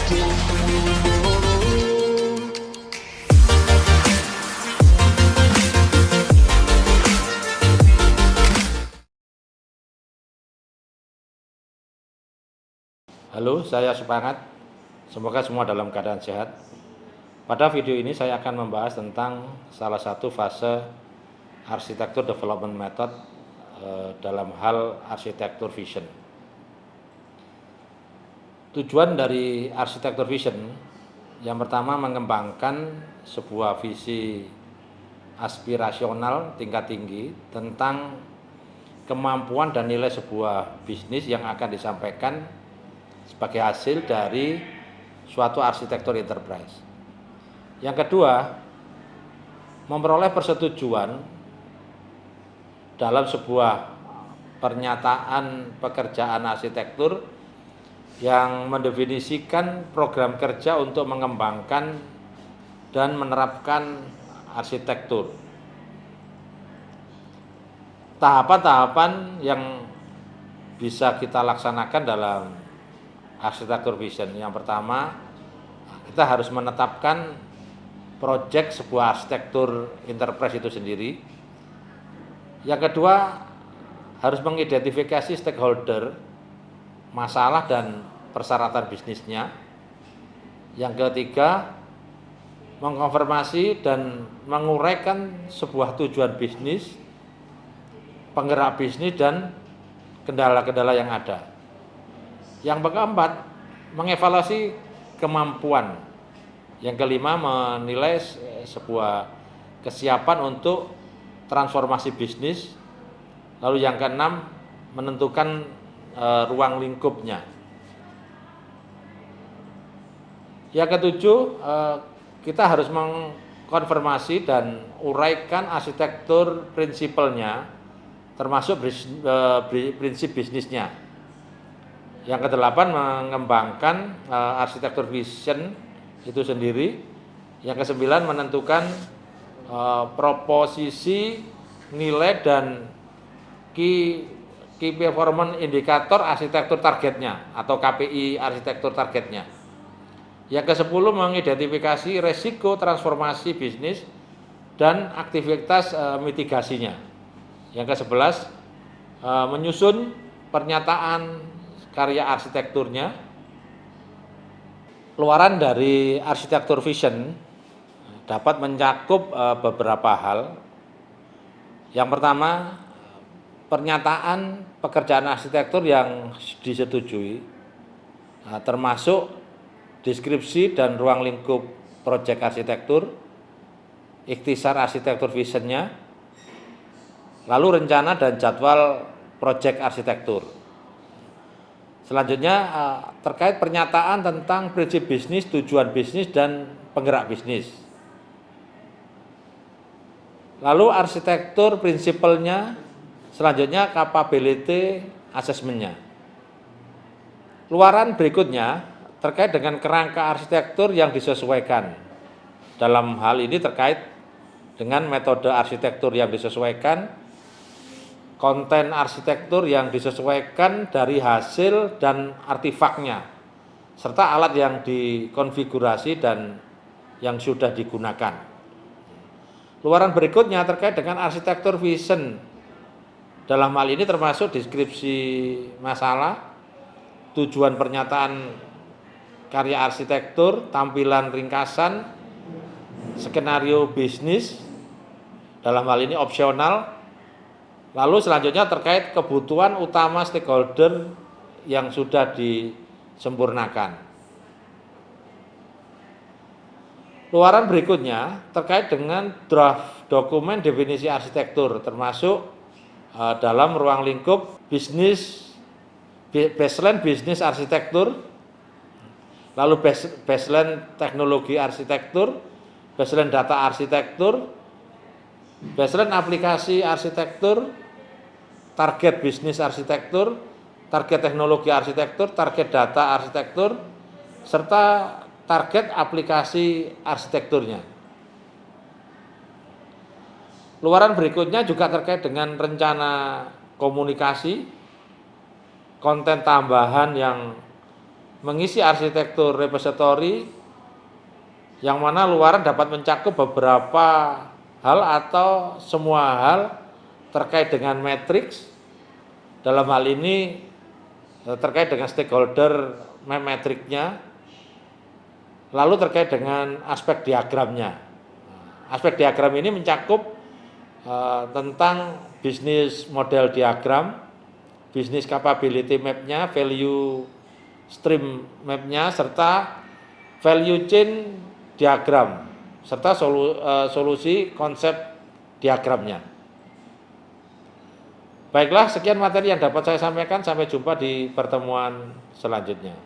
Halo, saya Supangat. Semoga semua dalam keadaan sehat. Pada video ini saya akan membahas tentang salah satu fase arsitektur development method dalam hal arsitektur vision. Tujuan dari arsitektur vision yang pertama mengembangkan sebuah visi aspirasional tingkat tinggi tentang kemampuan dan nilai sebuah bisnis yang akan disampaikan sebagai hasil dari suatu arsitektur enterprise. Yang kedua, memperoleh persetujuan dalam sebuah pernyataan pekerjaan arsitektur yang mendefinisikan program kerja untuk mengembangkan dan menerapkan arsitektur. Tahapan-tahapan yang bisa kita laksanakan dalam arsitektur vision. Yang pertama, kita harus menetapkan proyek sebuah arsitektur enterprise itu sendiri. Yang kedua, harus mengidentifikasi stakeholder, masalah dan persyaratan bisnisnya. Yang ketiga, mengkonfirmasi dan menguraikan sebuah tujuan bisnis, penggerak bisnis dan kendala-kendala yang ada. Yang keempat, mengevaluasi kemampuan. Yang kelima, menilai sebuah kesiapan untuk transformasi bisnis. Lalu yang keenam, menentukan ruang lingkupnya. Yang ketujuh, kita harus mengkonfirmasi dan uraikan arsitektur prinsipalnya, termasuk prinsip bisnisnya. Yang kedelapan, mengembangkan arsitektur vision itu sendiri. Yang kesembilan, menentukan proposisi, nilai dan key performance indikator arsitektur targetnya atau KPI arsitektur targetnya. Yang kesepuluh, mengidentifikasi resiko transformasi bisnis dan aktivitas mitigasinya. Yang kesebelas, menyusun pernyataan karya arsitekturnya. Keluaran dari arsitektur vision dapat mencakup beberapa hal. Yang pertama, pernyataan pekerjaan arsitektur yang disetujui, termasuk deskripsi dan ruang lingkup proyek arsitektur, ikhtisar arsitektur visionnya, lalu rencana dan jadwal proyek arsitektur. Selanjutnya terkait pernyataan tentang prinsip bisnis, tujuan bisnis, dan penggerak bisnis. Lalu arsitektur prinsipalnya, selanjutnya capability assessment-nya. Luaran berikutnya terkait dengan kerangka arsitektur yang disesuaikan. Dalam hal ini terkait dengan metode arsitektur yang disesuaikan, konten arsitektur yang disesuaikan dari hasil dan artefaknya, serta alat yang dikonfigurasi dan yang sudah digunakan. Luaran berikutnya terkait dengan arsitektur vision. Dalam hal ini termasuk deskripsi masalah, tujuan pernyataan karya arsitektur, tampilan ringkasan, skenario bisnis, dalam hal ini opsional. Lalu selanjutnya terkait kebutuhan utama stakeholder yang sudah disempurnakan. Luaran berikutnya terkait dengan draft dokumen definisi arsitektur, termasuk dalam ruang lingkup bisnis, baseline bisnis arsitektur, lalu baseline teknologi arsitektur, baseline data arsitektur, baseline aplikasi arsitektur, target bisnis arsitektur, target teknologi arsitektur, target data arsitektur, serta target aplikasi arsitekturnya. Luaran berikutnya juga terkait dengan rencana komunikasi, konten tambahan yang mengisi arsitektur repository yang mana luaran dapat mencakup beberapa hal atau semua hal terkait dengan matriks. Dalam hal ini terkait dengan stakeholder metriknya, lalu terkait dengan aspek diagramnya. Aspek diagram ini mencakup tentang bisnis model diagram, bisnis capability map-nya, value stream map-nya, serta value chain diagram, serta solusi konsep diagramnya. Baiklah, sekian materi yang dapat saya sampaikan. Sampai jumpa di pertemuan selanjutnya.